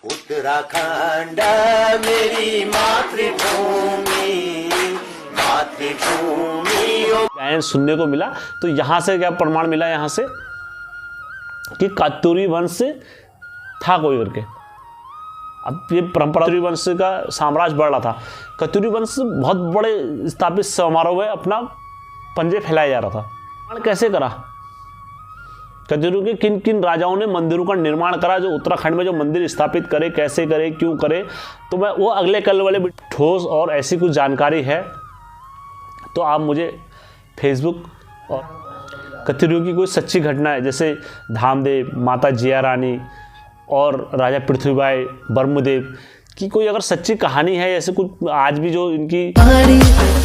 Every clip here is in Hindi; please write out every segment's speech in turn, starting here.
उत्तराखंड मेरी मातृभूमि, मातृभूमि। गायन सुनने को मिला। तो यहाँ से क्या प्रमाण मिला, यहाँ से कि कत्यूरी वंश था कोई करके। अब ये परंपरा कत्यूरी वंश का साम्राज्य बढ़ रहा था। कत्यूरी वंश बहुत बड़े स्थापित समारोह में अपना पंजे फैलाया जा रहा था। कैसे करा, कत्यूरी के किन किन राजाओं ने मंदिरों का निर्माण करा, जो उत्तराखंड में जो मंदिर स्थापित करे, कैसे करे, क्यों करे, तो मैं वो अगले कल वाले ठोस और ऐसी कुछ जानकारी है तो आप मुझे फेसबुक और कत्यूरी की कोई सच्ची घटना है, जैसे धामदेव, माता जिया रानी और राजा पृथ्वीबाई बर्मदेव की कोई अगर सच्ची कहानी है, ऐसे कुछ आज भी जो इनकी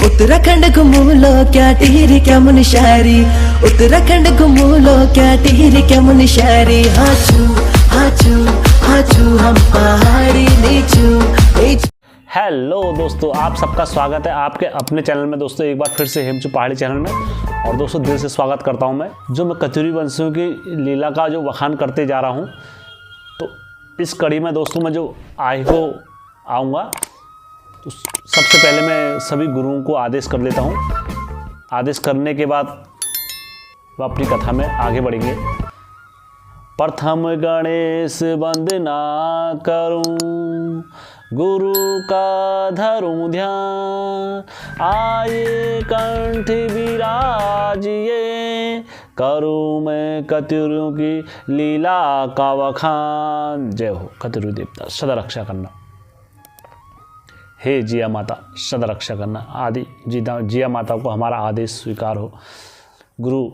उत्तराखंड घूमलो क्या टिहरी क्या मुनशारी, उत्तराखंड घूमलो क्या टिहरी क्या मुनशारी, हाचू हाचू हाचू हम पहाड़ी नीचू। हेलो दोस्तों, आप सबका स्वागत है आपके अपने चैनल में। दोस्तों एक बार फिर से हेमचू पहाड़ी चैनल में, और दोस्तों दिल से स्वागत करता हूं मैं कत्यूरी वंशियों की लीला का जो बखान करते जा रहा हूं। तो इस कड़ी में दोस्तों मैं जो आगे को आऊँगा, तो सबसे पहले मैं सभी गुरुओं को आदेश कर लेता हूँ। आदेश करने के बाद वह अपनी कथा में आगे बढ़ेंगे। प्रथम गणेश वंदना करूं, गुरु का धरूं ध्यान, आए कंठ विराजिए, करूं मैं कत्यूरियों की लीला का वखान। जय हो कत्यूरी देवता, सदा रक्षा करना। हे जिया माता, सदा रक्षा करना। आदि जिया माता को हमारा आदेश स्वीकार हो। गुरु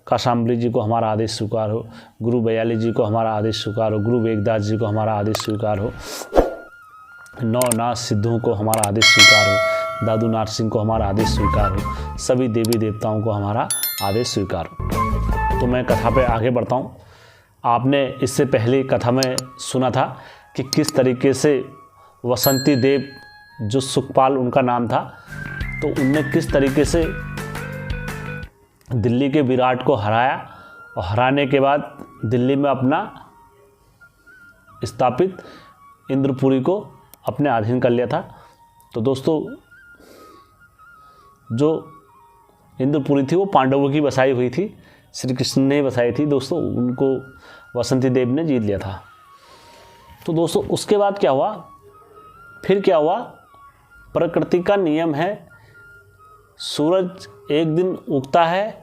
काशाम्बली जी को हमारा आदेश स्वीकार हो। गुरु बयाली जी को हमारा आदेश स्वीकार हो। गुरु वेगदास जी को हमारा आदेश स्वीकार हो। नौनाथ सिद्धों को हमारा आदेश स्वीकार हो। दादू नाथ सिंह को हमारा आदेश स्वीकार हो। सभी देवी देवताओं को हमारा आदेश स्वीकार हो। तो मैं कथा पे आगे बढ़ता हूँ। आपने इससे पहले कथा में सुना था कि किस तरीके से वसंती देव, जो सुखपाल उनका नाम था, तो उनने किस तरीके से दिल्ली के विराट को हराया, और हराने के बाद दिल्ली में अपना स्थापित इंद्रपुरी को अपने अधीन कर लिया था। तो दोस्तों जो इंद्रपुरी थी वो पांडवों की बसाई हुई थी, श्री कृष्ण ने बसाई थी दोस्तों, उनको वसंती देव ने जीत लिया था। तो दोस्तों उसके बाद क्या हुआ, फिर क्या हुआ, प्रकृति का नियम है, सूरज एक दिन उगता है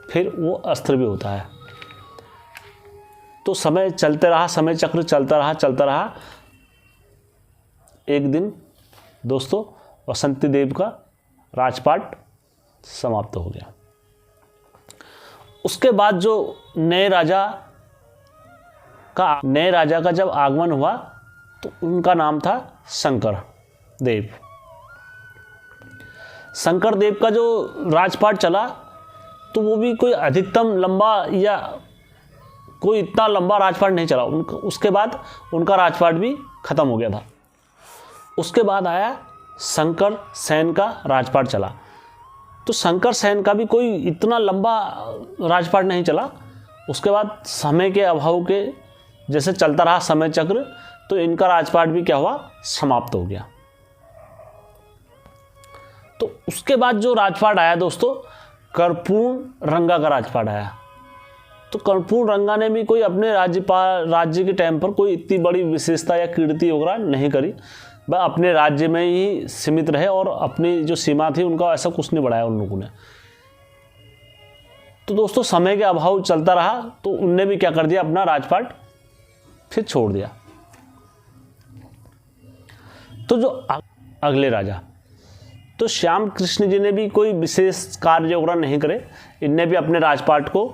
फिर वो अस्त्र भी होता है। तो समय चलते रहा, समय चक्र चलता रहा। एक दिन दोस्तों वसंती देव का राजपाट समाप्त हो गया। उसके बाद जो नए राजा का जब आगमन हुआ तो उनका नाम था शंकर देव। शंकर देव का जो राजपाट चला तो वो भी कोई अधिकतम लंबा या कोई इतना लंबा राजपाट नहीं चला। उसके बाद उनका राजपाट भी खत्म हो गया था। उसके बाद आया शंकर सेन का राजपाट चला। तो शंकर सेन का भी कोई इतना लंबा राजपाट नहीं चला। उसके बाद समय के अभाव के जैसे चलता रहा समय चक्र, तो इनका राजपाट भी क्या हुआ, समाप्त हो गया। तो उसके बाद जो राजपाट आया दोस्तों, कर्पूर रंगा का राजपाट आया। तो कर्पूर रंगा ने भी कोई अपने राज्य के टाइम पर कोई इतनी बड़ी विशेषता या कीर्ति वगैरह नहीं करी। वह अपने राज्य में ही सीमित रहे और अपनी जो सीमा थी उनका ऐसा कुछ नहीं बढ़ाया उन लोगों ने। तो दोस्तों समय के अभाव चलता रहा, तो उनने भी क्या कर दिया, अपना राजपाट फिर छोड़ दिया। तो जो अगले राजा, तो श्याम कृष्ण जी ने भी कोई विशेष कार्य वगैरह नहीं करे। इनने भी अपने राजपाट को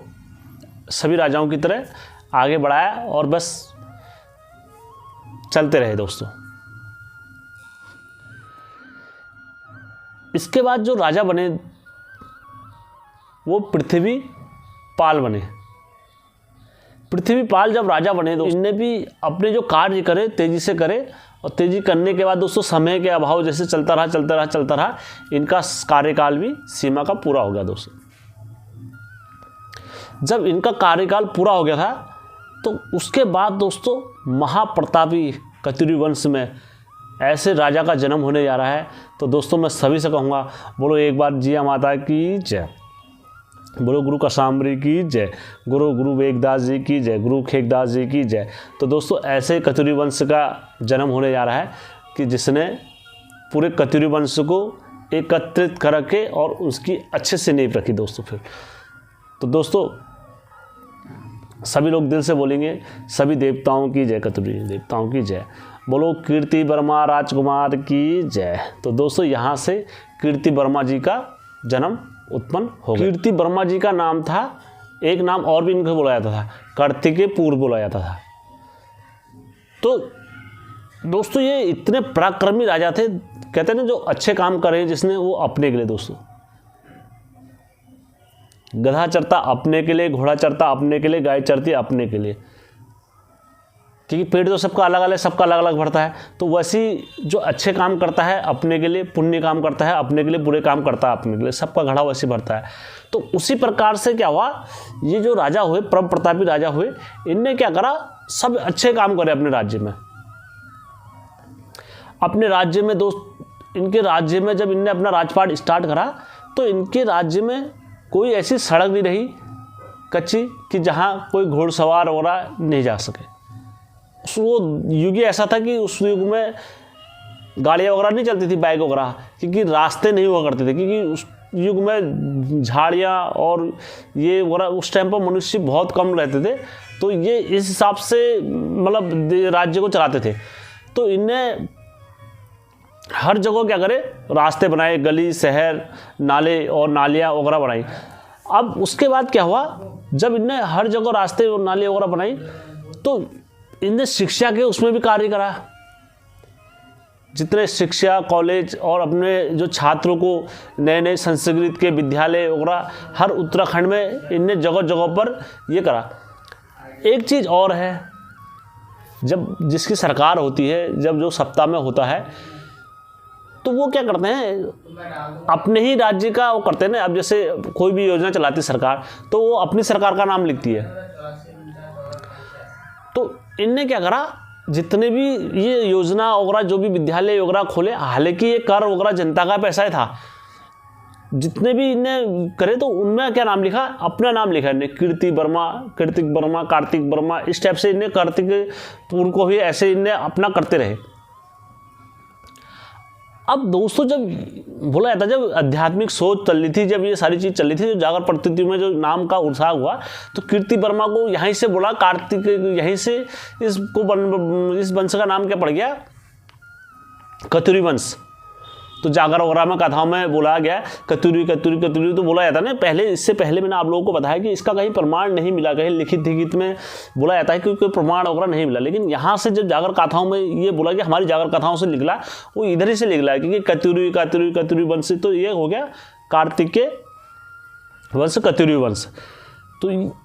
सभी राजाओं की तरह आगे बढ़ाया और बस चलते रहे दोस्तों। इसके बाद जो राजा बने वो पृथ्वीपाल बने। पृथ्वीपाल जब राजा बने तो इनने भी अपने जो कार्य करे तेजी से करे, और तेजी करने के बाद दोस्तों समय के अभाव जैसे चलता रहा, इनका कार्यकाल भी सीमा का पूरा हो गया दोस्तों। जब इनका कार्यकाल पूरा हो गया था तो उसके बाद दोस्तों महाप्रतापी कत्यूरी वंश में ऐसे राजा का जन्म होने जा रहा है। तो दोस्तों मैं सभी से कहूँगा, बोलो एक बार जिया माता की जय, बोलो गुरु कसामरी की जय, गुरु वेगदास जी की जय, गुरु खेगदास जी की जय। तो दोस्तों ऐसे कत्यूरी वंश का जन्म होने जा रहा है कि जिसने पूरे कत्यूरी वंश को एकत्रित करके और उसकी अच्छे से नींव रखी दोस्तों। फिर तो दोस्तों सभी लोग दिल से बोलेंगे, सभी देवताओं की जय, कत्यूरी देवताओं की जय, बोलो कीर्ति वर्मा राजकुमार की जय। तो दोस्तों यहाँ से कीर्ति वर्मा जी का जन्म उत्पन्न हो गया। कीर्ति वर्मा जी का नाम था, एक नाम और भी इनको बोला जाता था, कार्तिकेय पूर्व बोला जाता था। तो दोस्तों ये इतने पराक्रमी राजा थे, कहते हैं ना जो अच्छे काम करे जिसने वो अपने के लिए। दोस्तों गधा चरता अपने के लिए, घोड़ा चरता अपने के लिए, गाय चरती अपने के लिए, क्योंकि पेट तो सबका अलग अलग, सबका अलग अलग भरता है। तो वैसी जो अच्छे काम करता है अपने के लिए, पुण्य काम करता है अपने के लिए, बुरे काम करता है अपने के लिए, सबका घड़ा वैसे भरता है। तो उसी प्रकार से क्या हुआ, ये जो राजा हुए, परम प्रतापी राजा हुए, इनने क्या करा, सब अच्छे काम करे अपने राज्य में। अपने राज्य में दोस्त, इनके राज्य में जब इनने अपना राजपाट स्टार्ट करा तो इनके राज्य में कोई ऐसी सड़क नहीं रही कच्ची कि जहाँ कोई घोड़सवार वगैरह नहीं जा सके। वो युग ही ऐसा था कि उस युग में गाड़ियाँ वगैरह नहीं चलती थी, बाइक वगैरह, क्योंकि रास्ते नहीं हुआ करते थे, क्योंकि उस युग में झाड़ियाँ और ये वगैरह उस टाइम पर मनुष्य बहुत कम रहते थे। तो ये इस हिसाब से मतलब राज्य को चलाते थे। तो इनने हर जगह क्या करे, रास्ते बनाए, गली शहर नाले और नालियाँ वगैरह बनाई। अब उसके बाद क्या हुआ, जब इनने हर जगह रास्ते और नाले वगैरह बनाई तो इनने शिक्षा के उसमें भी कार्य करा। जितने शिक्षा कॉलेज और अपने जो छात्रों को नए नए संस्कृत के विद्यालय वगैरह हर उत्तराखंड में इनने जगह जगह पर ये करा। एक चीज़ और है, जब जिसकी सरकार होती है, जब जो सत्ता में होता है, तो वो क्या करते हैं, अपने ही राज्य का वो करते हैं ना। अब जैसे कोई भी योजना चलाती सरकार तो वो अपनी सरकार का नाम लिखती है। तो इनने क्या करा, जितने भी ये योजना वगैरह, जो भी विद्यालय वगैरह खोले, हालांकि ये कर वगैरह जनता का पैसा ही था, जितने भी इन्हें करे तो उनमें क्या नाम लिखा, अपना नाम लिखा इन्हें, कीर्ति वर्मा, कार्तिक वर्मा, इस टाइप से इन्हें कार्तिक, तो उनको भी ऐसे इन्हें अपना करते रहे। अब दोस्तों जब बोला जाता, जब आध्यात्मिक सोच चल रही थी, जब ये सारी चीज़ चल रही थी, जो जागर परिस्थिति में जो नाम का उत्साह हुआ, तो कीर्ति वर्मा को यहीं से बोला कार्तिक, यहीं से इस वंश का नाम क्या पड़ गया, कत्यूरी वंश। तो जागर वगैरह में कथाओं में बोला गया कत्यूरी कत्यूरी कत्यूरी, तो बोला जाता है ना। पहले, इससे पहले मैंने आप लोगों को बताया कि इसका कहीं प्रमाण नहीं मिला, कहीं लिखित गीत में बोला जाता है कि कोई प्रमाण वगैरह नहीं मिला। लेकिन यहाँ से जब जागर कथाओं में ये बोला कि हमारी जागर कथाओं से निकला, वो इधर ही से निकला है, क्योंकि कत्यूरी कत्यूरी कत्यूरी वंश, तो ये हो गया कार्तिकेय वंश, कत्यूरी वंश। तो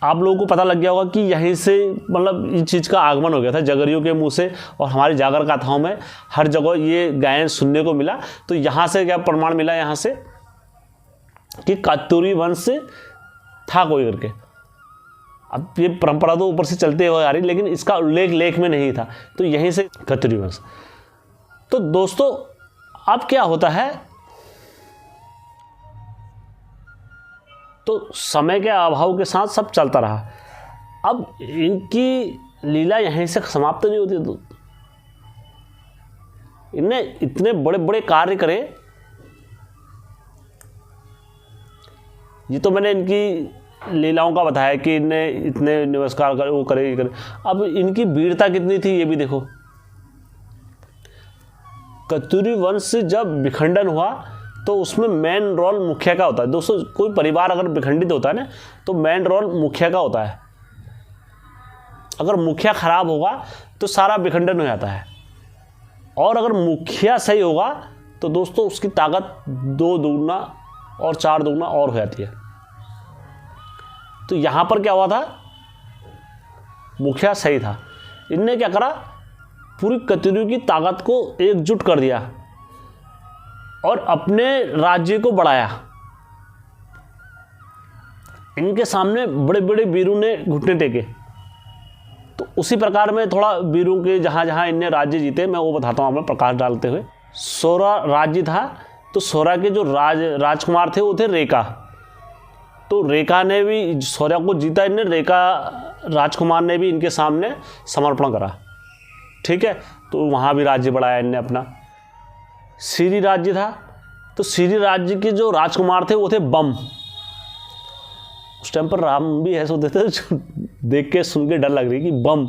आप लोगों को पता लग गया होगा कि यहीं से मतलब इस चीज़ का आगमन हो गया था जगरियों के मुंह से, और हमारी जागर गाथाओं में हर जगह ये गायन सुनने को मिला। तो यहाँ से क्या प्रमाण मिला, यहाँ से कि कत्यूरी वंश था कोई करके। अब ये परंपरा तो ऊपर से चलते हुए आ रही, लेकिन इसका उल्लेख लेख में नहीं था। तो यहीं से कत्यूरी वंश। तो दोस्तों अब क्या होता है, तो समय के अभाव के साथ सब चलता रहा। अब इनकी लीला यहीं से समाप्त नहीं होती। तो इनने इतने बड़े बड़े कार्य करे, ये तो मैंने इनकी लीलाओं का बताया कि इनने इतने नमस्कार करे, वो करे, ये करे। अब इनकी वीरता कितनी थी ये भी देखो। कत्यूरी वंश जब विखंडन हुआ तो उसमें मेन रोल मुखिया का होता है। दोस्तों कोई परिवार अगर विखंडित होता है ना, तो मेन रोल मुखिया का होता है। अगर मुखिया खराब होगा तो सारा विखंडन हो जाता है, और अगर मुखिया सही होगा तो दोस्तों उसकी ताकत 2 दुगना और 4 दुगना और हो जाती है। तो यहाँ पर क्या हुआ था, मुखिया सही था। इनने क्या करा, पूरी कत्यूरी की ताकत को एकजुट कर दिया और अपने राज्य को बढ़ाया। इनके सामने बड़े बड़े वीरों ने घुटने टेके, तो उसी प्रकार में थोड़ा वीरों के जहाँ जहाँ इनने राज्य जीते मैं वो बताता हूँ आपको प्रकाश डालते हुए। सोरा राज्य था, तो सोरा के जो राजकुमार थे वो थे रेखा। तो रेखा ने भी सोरा को जीता इनने, रेखा राजकुमार ने भी इनके सामने समर्पण करा, ठीक है। तो वहाँ भी राज्य बढ़ाया इनने अपना। सीरी राज्य था, तो सीरी राज्य के जो राजकुमार थे वो थे बम। उस टाइम पर राम भी ऐसे होते थे जो देख के सुन के डर लग रही कि बम,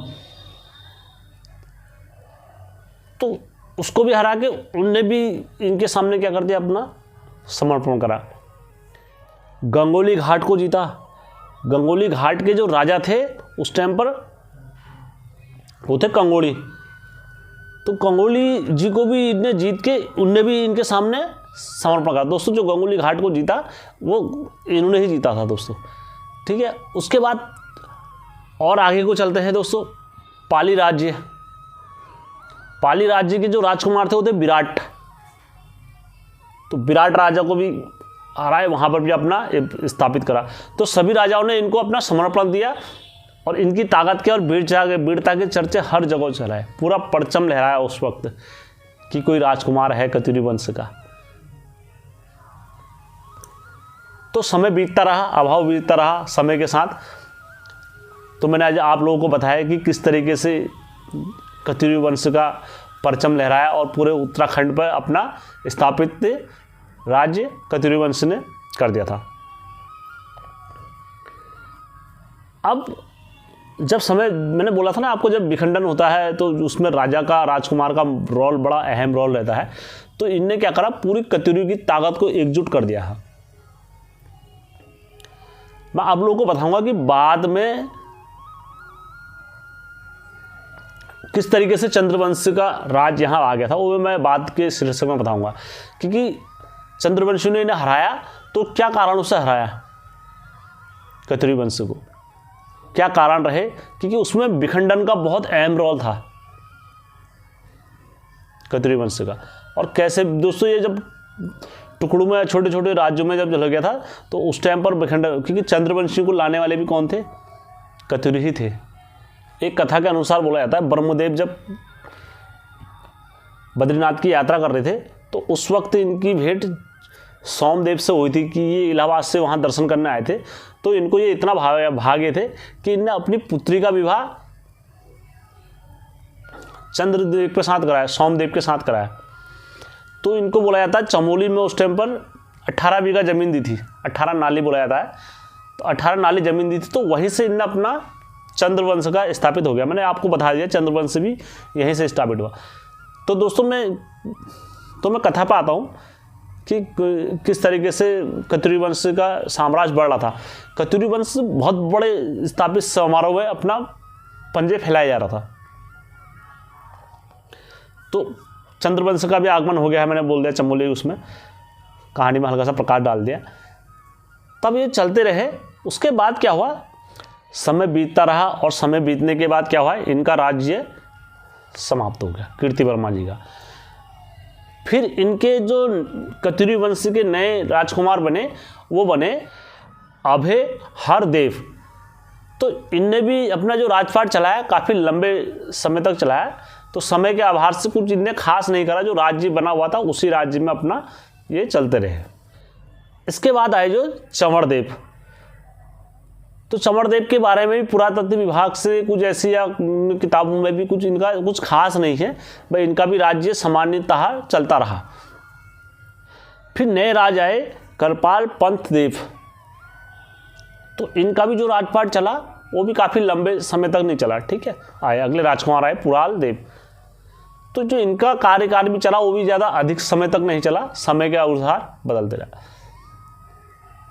तो उसको भी हरा के उनने भी इनके सामने क्या कर दिया, अपना समर्पण करा। गंगोली घाट को जीता। गंगोली घाट के जो राजा थे उस टाइम पर वो थे कंगोली। तो कंगोली जी को भी इनने जीत के उनने भी इनके सामने समर्पण करा। दोस्तों जो गंगोली घाट को जीता वो इन्होंने ही जीता था दोस्तों, ठीक है। उसके बाद और आगे को चलते हैं दोस्तों। पाली राज्य, पाली राज्य के जो राजकुमार थे वो थे विराट। तो विराट राजा को भी हराए, वहाँ पर भी अपना स्थापित करा। तो सभी राजाओं ने इनको अपना समर्पण दिया और इनकी ताकत के और वीरता के चर्चे हर जगह चलाए। पूरा परचम लहराया उस वक्त कि कोई राजकुमार है कत्यूरी वंश का। तो समय बीतता रहा, अभाव बीतता रहा समय के साथ। तो मैंने आज आप लोगों को बताया कि किस तरीके से कत्यूरी वंश का परचम लहराया और पूरे उत्तराखंड पर अपना स्थापित राज्य कत्यूरी वंश ने कर दिया था। अब जब समय, मैंने बोला था ना आपको, जब विखंडन होता है तो उसमें राजा का, राजकुमार का रोल बड़ा अहम रोल रहता है। तो इनने क्या करा, पूरी कत्यूरी की ताकत को एकजुट कर दिया है। मैं आप लोगों को बताऊंगा कि बाद में किस तरीके से चंद्रवंश का राज यहाँ आ गया था, वो मैं बाद के शीर्षक में बताऊंगा। क्योंकि चंद्रवंशियों ने इन्हें हराया, तो क्या कारण उससे हराया कत्यूरी वंश को, क्या कारण रहे? क्योंकि उसमें विखंडन का बहुत अहम रोल था कत्यूरी वंश का। और कैसे दोस्तों, ये जब टुकड़ों में, छोटे छोटे राज्यों में जब चला गया था, तो उस टाइम पर विखंडन, क्योंकि चंद्रवंशियों को लाने वाले भी कौन थे? कत्यूरी ही थे। एक कथा के अनुसार बोला जाता है, ब्रह्मदेव जब बद्रीनाथ की यात्रा कर रहे थे, तो उस वक्त इनकी भेंट सोमदेव से हुई थी कि ये इलाहाबाद से वहाँ दर्शन करने आए थे। तो इनको ये इतना भागे थे कि इनने अपनी पुत्री का विवाह चंद्रदेव के साथ कराया, सोमदेव के साथ कराया। तो इनको बोला जाता है, चमोली में उस टाइम पर 18 बीघा ज़मीन दी थी, 18 नाली बोला जाता है। तो 18 नाली ज़मीन दी थी, तो वहीं से इनने अपना चंद्रवंश का स्थापित हो गया। मैंने आपको बता दिया चंद्रवंश भी यहीं से स्थापित हुआ। तो दोस्तों मैं कथा पर आता हूँ कि किस तरीके से कत्यूरी वंश का साम्राज्य बढ़ रहा था। कत्यूरी वंश बहुत बड़े स्थापित समारोह में अपना पंजे फैलाया जा रहा था। तो चंद्रवंश का भी आगमन हो गया है, मैंने बोल दिया चमोली, उसमें कहानी में हल्का सा प्रकाश डाल दिया। तब ये चलते रहे। उसके बाद क्या हुआ, समय बीतता रहा और समय बीतने के बाद क्या हुआ, इनका राज्य समाप्त हो गया, कीर्तिवर्मा जी का। फिर इनके जो कत्यूरी वंश के नए राजकुमार बने, वो बने अभय हरदेव। तो इनने भी अपना जो राजपाट चलाया, काफ़ी लंबे समय तक चलाया। तो समय के आभार से कुछ इनने खास नहीं करा, जो राज्य बना हुआ था उसी राज्य में अपना ये चलते रहे। इसके बाद आए जो चंवरदेव। तो चंवरदेव के बारे में भी पुरातत्व विभाग से कुछ ऐसी, या किताबों में भी कुछ इनका कुछ खास नहीं है भाई। इनका भी राज्य सामान्यतः चलता रहा। फिर नए राज आए करपाल पंत देव। तो इनका भी जो राजपाट चला वो भी काफ़ी लंबे समय तक नहीं चला, ठीक है। आए अगले राजकुमार आए पुराल देव। तो जो इनका कार्यकाल भी चला वो भी ज़्यादा अधिक समय तक नहीं चला, समय के अनुसार बदलते रहा।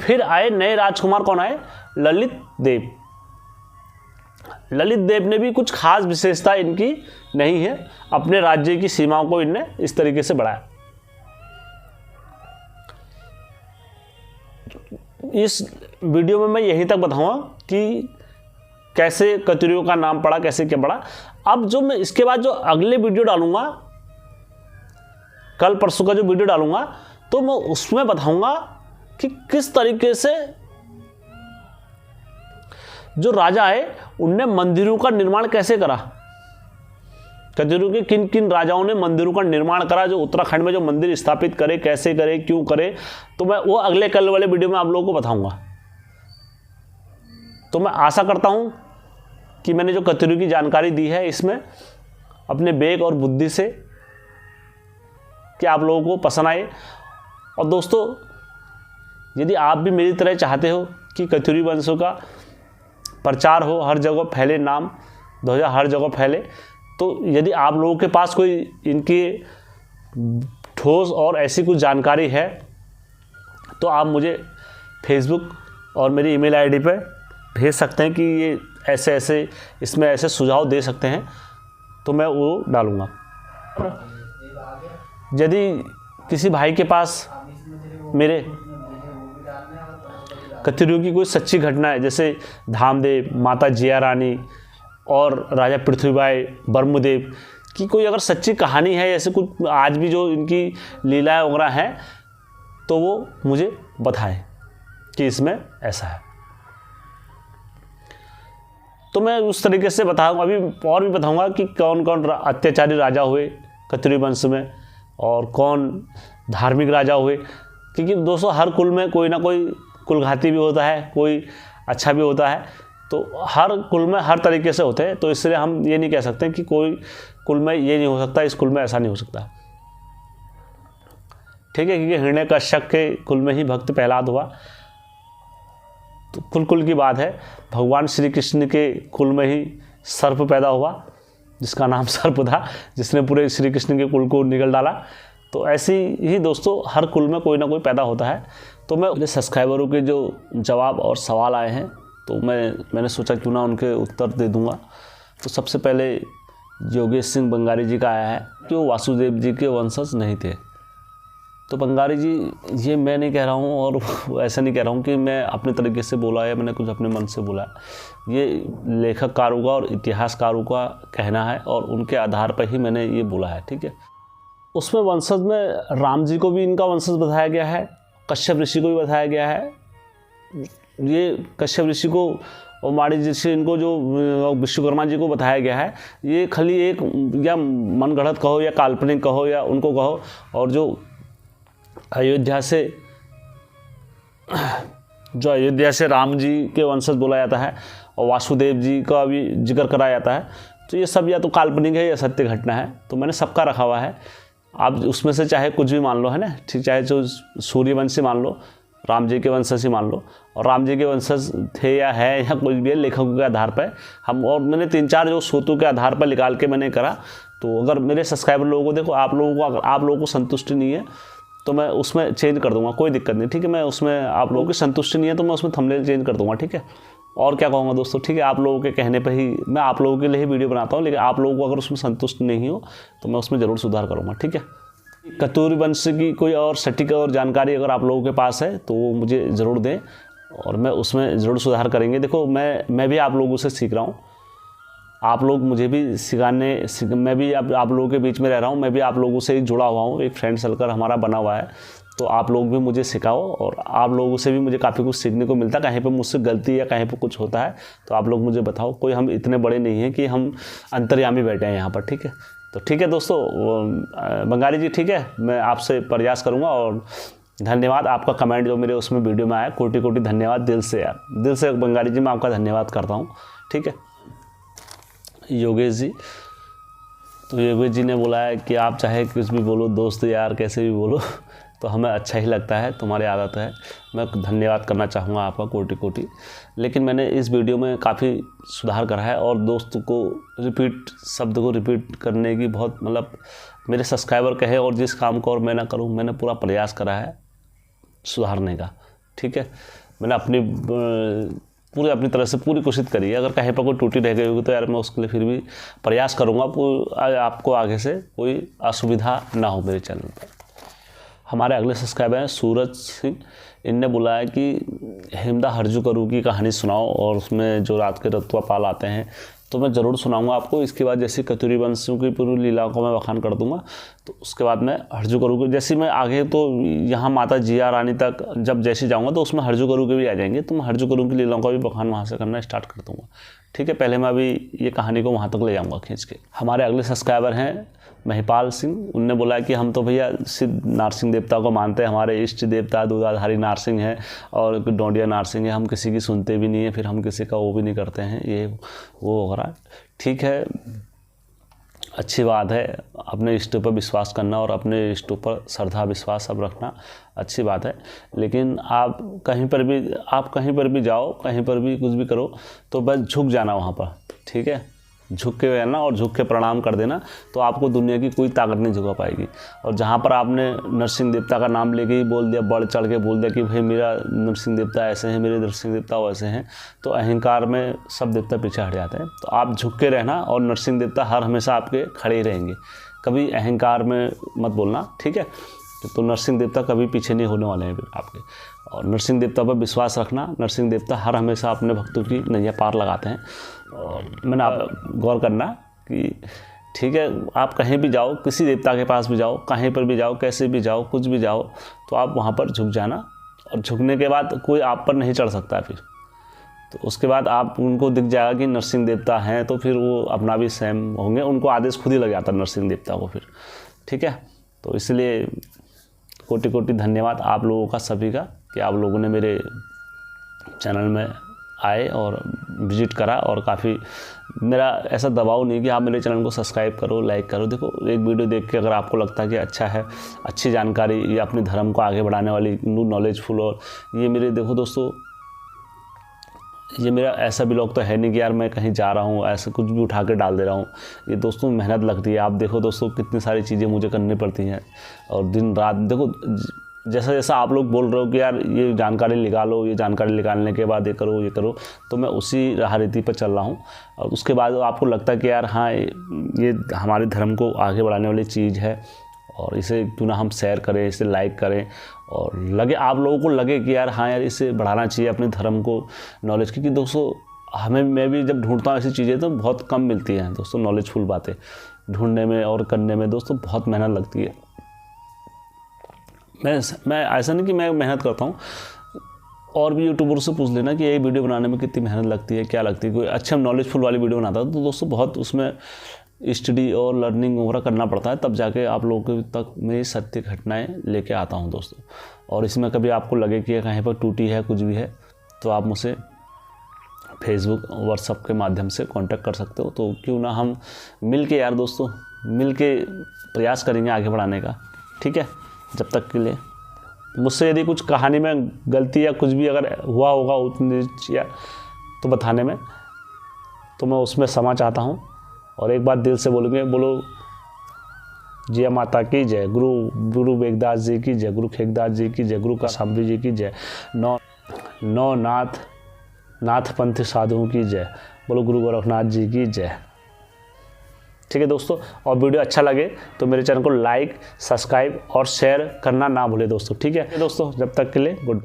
फिर आए नए राजकुमार, कौन आए? ललित देव। ललित देव ने भी कुछ खास विशेषता इनकी नहीं है, अपने राज्य की सीमाओं को इनने इस तरीके से बढ़ाया। इस वीडियो में मैं यहीं तक बताऊंगा कि कैसे कत्यूरियों का नाम पड़ा, कैसे क्या पड़ा। अब जो मैं इसके बाद जो अगले वीडियो डालूंगा, कल परसों का जो वीडियो डालूंगा, तो मैं उसमें बताऊंगा कि किस तरीके से जो राजा है उनने मंदिरों का निर्माण कैसे करा, कतयूरी के किन किन राजाओं ने मंदिरों का निर्माण करा, जो उत्तराखंड में जो मंदिर स्थापित करे, कैसे करे, क्यों करे, तो मैं वो अगले कल वाले वीडियो में आप लोगों को बताऊंगा। तो मैं आशा करता हूं कि मैंने जो कतयूरी की जानकारी दी है इसमें अपने बेग और बुद्धि से कि आप लोगों को पसंद आए। और दोस्तों, यदि आप भी मेरी तरह चाहते हो कि कतयूरी वंशों का प्रचार हो, हर जगह फैले, नाम ध्वजा हर जगह फैले, तो यदि आप लोगों के पास कोई इनकी ठोस और ऐसी कुछ जानकारी है तो आप मुझे फेसबुक और मेरी ईमेल आईडी पे भेज सकते हैं कि ये ऐसे ऐसे इसमें ऐसे सुझाव दे सकते हैं, तो मैं वो डालूँगा। यदि किसी भाई के पास मेरे कतयूरी की कोई सच्ची घटना है, जैसे धामदेव, माता जिया रानी और राजा पृथ्वीबाई, ब्रह्मदेव की कोई अगर सच्ची कहानी है, ऐसे कुछ आज भी जो इनकी लीलाएं वगैरह हैं, तो वो मुझे बताएं कि इसमें ऐसा है। तो मैं उस तरीके से बताऊँगा, अभी और भी बताऊँगा कि कौन कौन अत्याचारी राजा हुए कतयूरी वंश में और कौन धार्मिक राजा हुए, क्योंकि दोस्तों हर कुल में कोई ना कोई कुलघाती भी होता है, कोई अच्छा भी होता है, तो हर कुल में हर तरीके से होते हैं। तो इसलिए हम ये नहीं कह सकते कि कोई कुल में ये नहीं हो सकता, इस कुल में ऐसा नहीं हो सकता, ठीक है, क्योंकि हिरण्यकश्यप के कुल में ही भक्त प्रहलाद हुआ, तो कुल की बात है। भगवान श्री कृष्ण के कुल में ही सर्प पैदा हुआ, जिसका नाम सर्प था, जिसने पूरे श्री कृष्ण के कुल को निगल डाला। तो ऐसे ही दोस्तों हर कुल में कोई ना कोई पैदा होता है। तो मैं अपने सब्सक्राइबरों के जो जवाब और सवाल आए हैं, तो मैंने सोचा क्यों ना उनके उत्तर दे दूंगा। तो सबसे पहले योगेश सिंह बंगारी जी का आया है कि वो वासुदेव जी के वंशज नहीं थे। तो बंगारी जी, ये मैं नहीं कह रहा हूँ और ऐसा नहीं कह रहा हूँ कि मैं अपने तरीके से बोला या मैंने कुछ अपने मन से बोला, ये लेखककारों का और इतिहासकारों का कहना है और उनके आधार पर ही मैंने ये बोला है, ठीक है। उसमें वंशज में राम जी को भी इनका वंशज बताया गया है, कश्यप ऋषि को भी बताया गया है। ये कश्यप ऋषि को और माड़ी ऋषि, इनको जो विश्वकर्मा जी को बताया गया है, ये खाली एक या मनगढ़ंत कहो या काल्पनिक कहो या उनको कहो। और जो अयोध्या से राम जी के वंशज बोला जाता है और वासुदेव जी का भी जिक्र कराया जाता है, तो ये सब या तो काल्पनिक है या सत्य घटना है। तो मैंने सबका रखा हुआ है, आप उसमें से चाहे कुछ भी मान लो, है ना, ठीक, चाहे जो सूर्यवंशी मान लो, राम जी के वंशज ही मान लो, और राम जी के वंशज थे या है या कुछ भी है, लेखकों के आधार पर हम, और मैंने 3-4 जो स्रोतों के आधार पर निकाल के मैंने करा। तो अगर मेरे सब्सक्राइबर लोगों को, देखो आप लोगों को, अगर आप लोगों को संतुष्टि नहीं है तो मैं उसमें चेंज कर दूंगा, कोई दिक्कत नहीं, ठीक है। मैं उसमें, आप लोगों की संतुष्टि नहीं है तो मैं उसमें थंबनेल चेंज कर दूंगा, ठीक है। और क्या कहूँगा दोस्तों, ठीक है, आप लोगों के कहने पर ही मैं आप लोगों के लिए ही वीडियो बनाता हूँ, लेकिन आप लोगों को अगर उसमें संतुष्ट नहीं हो तो मैं उसमें ज़रूर सुधार करूँगा, ठीक है। कतयूरी वंश की कोई और सटीक और जानकारी अगर आप लोगों के पास है तो वो मुझे ज़रूर दें और मैं उसमें ज़रूर सुधार करेंगे। देखो मैं भी आप लोगों से सीख रहा हूँ, आप लोग मुझे भी सिखाने, मैं भी आप लोगों के बीच में रह रहा हूँ, मैं भी आप लोगों से ही जुड़ा हुआ हूँ, एक फ्रेंड सर्कल हमारा बना हुआ है। तो आप लोग भी मुझे सिखाओ और आप लोगों से भी मुझे काफ़ी कुछ सीखने को मिलता है। कहीं पे मुझसे गलती या कहीं पे कुछ होता है तो आप लोग मुझे बताओ, कोई हम इतने बड़े नहीं हैं कि हम अंतर्यामी बैठे हैं यहाँ पर, ठीक है। तो ठीक है दोस्तों, बंगारी जी, ठीक है, मैं आपसे प्रयास करूँगा और धन्यवाद। आपका कमेंट जो मेरे उसमें वीडियो में आया, कोटि कोटि धन्यवाद दिल से, यार दिल से बंगारी जी मैं आपका धन्यवाद करता हूँ, ठीक है। योगेश जी, तो योगेश जी ने बोला है कि आप चाहे कुछ भी बोलो दोस्त यार, कैसे भी बोलो तो हमें अच्छा ही लगता है, तुम्हारी आदत है। मैं धन्यवाद करना चाहूँगा आपका कोटि कोटि। लेकिन मैंने इस वीडियो में काफ़ी सुधार करा है और दोस्त को शब्द को रिपीट करने की बहुत, मतलब मेरे सब्सक्राइबर कहे और जिस काम को और मैं ना करूँ, मैंने पूरा प्रयास करा है सुधारने का, ठीक है। मैंने अपनी तरह से पूरी कोशिश करी है। अगर कहीं पर कोई टूटी रह गई होगी तो यार मैं उसके लिए फिर भी प्रयास करूँगा, आपको आगे से कोई असुविधा ना हो मेरे चैनल पर। हमारे अगले सब्सक्राइबर हैं सूरज सिंह, इनने बोला है कि हेमदा हरजू करू की कहानी सुनाओ और उसमें जो रात के रतुआ पाल आते हैं, तो मैं ज़रूर सुनाऊंगा आपको। इसके बाद जैसे कतयूरी वंशों की पूरी लीलाओं को मैं बखान कर दूंगा। तो उसके बाद मैं हरजू करू के, जैसे मैं आगे तो यहाँ माता जिया रानी तक जब जैसे जाऊँगा तो उसमें हरजू करू के भी आ जाएंगे, तो मैं हरजू करू की लीलाओं का भी बखान वहाँ से करना स्टार्ट कर दूँगा। ठीक है, पहले मैं अभी ये कहानी को वहाँ तक ले जाऊँगा खींच के। हमारे अगले सब्सक्राइबर हैं महिपाल सिंह, उनने बोला कि हम तो भैया सिद्ध नारसिंह देवता को मानते हैं, हमारे इष्ट देवता दूधाधारी नारसिंह है और डोंडिया नारसिंह है, हम किसी की सुनते भी नहीं है, फिर हम किसी का वो भी नहीं करते हैं, ये वो वगैरह। ठीक है, अच्छी बात है, अपने इष्टों पर विश्वास करना और अपने इष्टों पर श्रद्धा विश्वास सब रखना अच्छी बात है। लेकिन आप कहीं पर भी जाओ, कहीं पर भी कुछ भी करो तो बस झुक जाना वहाँ पर। ठीक है, झुक के रहना और झुक के प्रणाम कर देना, तो आपको दुनिया की कोई ताकत नहीं झुका पाएगी। और जहाँ पर आपने नरसिंह देवता का नाम लेके ही बोल दिया, बढ़ चढ़ के बोल दिया कि भाई मेरा नरसिंह देवता ऐसे हैं, मेरे नरसिंह देवता वैसे हैं, तो अहंकार में सब देवता पीछे हट जाते हैं। तो आप झुक के रहना और नरसिंह देवता हर हमेशा आपके खड़े ही रहेंगे, कभी अहंकार में मत बोलना। ठीक है, तो नरसिंह देवता कभी पीछे नहीं होने वाले हैं आपके। और नरसिंह देवता पर विश्वास रखना, नरसिंह देवता हर हमेशा अपने भक्तों की नैया पार लगाते हैं। और मैंने आप गौर करना कि ठीक है, आप कहीं भी जाओ, किसी देवता के पास भी जाओ, कहीं पर भी जाओ, कैसे भी जाओ, कुछ भी जाओ, तो आप वहाँ पर झुक जाना। और झुकने के बाद कोई आप पर नहीं चढ़ सकता फिर। तो उसके बाद आप उनको दिख जाएगा कि नरसिंह देवता हैं, तो फिर वो अपना भी स्वयं होंगे, उनको आदेश खुद ही लग जाता है नरसिंह देवता को फिर। ठीक है, तो इसलिए कोटि कोटि धन्यवाद आप लोगों का सभी का कि आप लोगों ने मेरे चैनल में आए और विजिट करा। और काफ़ी मेरा ऐसा दबाव नहीं कि आप मेरे चैनल को सब्सक्राइब करो, लाइक करो। देखो, एक वीडियो देख के अगर आपको लगता है कि अच्छा है, अच्छी जानकारी या अपने धर्म को आगे बढ़ाने वाली नॉलेजफुल, और ये मेरे देखो दोस्तों, ये मेरा ऐसा ब्लॉग तो है नहीं कि यार मैं कहीं जा रहा हूँ ऐसे कुछ भी उठा के डाल दे रहा हूँ। ये दोस्तों मेहनत लगती है। आप देखो दोस्तों, कितनी सारी चीज़ें मुझे करनी पड़ती हैं और दिन रात। देखो, जैसा जैसा आप लोग बोल रहे हो कि यार ये जानकारी निकालो, ये जानकारी निकालने के बाद ये करो, तो मैं उसी राह रीति पर चल रहा हूँ। और उसके बाद आपको लगता है कि यार हाँ, ये हमारे धर्म को आगे बढ़ाने वाली चीज़ है और इसे क्यों ना हम शेयर करें, इसे लाइक करें, और लगे आप लोगों को लगे कि यार हाँ यार इसे बढ़ाना चाहिए अपने धर्म को नॉलेज। क्योंकि दोस्तों मैं भी जब ढूंढता हूँ ऐसी चीज़ें तो बहुत कम मिलती हैं दोस्तों, नॉलेजफुल बातें ढूंढने में और करने में दोस्तों बहुत मेहनत लगती है। मैं ऐसा नहीं कि मैं मेहनत करता हूँ, और भी यूट्यूबर से पूछ लेना कि ये वीडियो बनाने में कितनी मेहनत लगती है, क्या लगती है। कोई अच्छा नॉलेजफुल वाली वीडियो बनाता है तो दोस्तों बहुत उसमें स्टडी और लर्निंग वगैरह करना पड़ता है, तब जाके आप लोगों तक मैं सत्य घटनाएं लेके आता हूं दोस्तों। और इसमें कभी आपको लगे कि कहीं पर टूटी है, कुछ भी है, तो आप मुझसे फेसबुक व्हाट्सएप के माध्यम से कांटेक्ट कर सकते हो। तो क्यों ना हम मिल के यार दोस्तों, मिल के प्रयास करेंगे आगे बढ़ाने का। ठीक है, जब तक के लिए मुझसे यदि कुछ कहानी में गलती या कुछ भी अगर हुआ होगा उतनी या तो बताने में, तो मैं उसमें क्षमा चाहता हूँ। और एक बात दिल से बोलो जिया माता की जय, गुरु वेगदास जी की जय, गुरु खेगदास जी की जय, गुरु काशाम्बरी जी की जय, नौ नाथ पंथ साधुओं की जय, बोलो गुरु गोरखनाथ जी की जय। ठीक है दोस्तों, और वीडियो अच्छा लगे तो मेरे चैनल को लाइक, सब्सक्राइब और शेयर करना ना भूले दोस्तों। ठीक है दोस्तों, जब तक के लिए गुड बाय।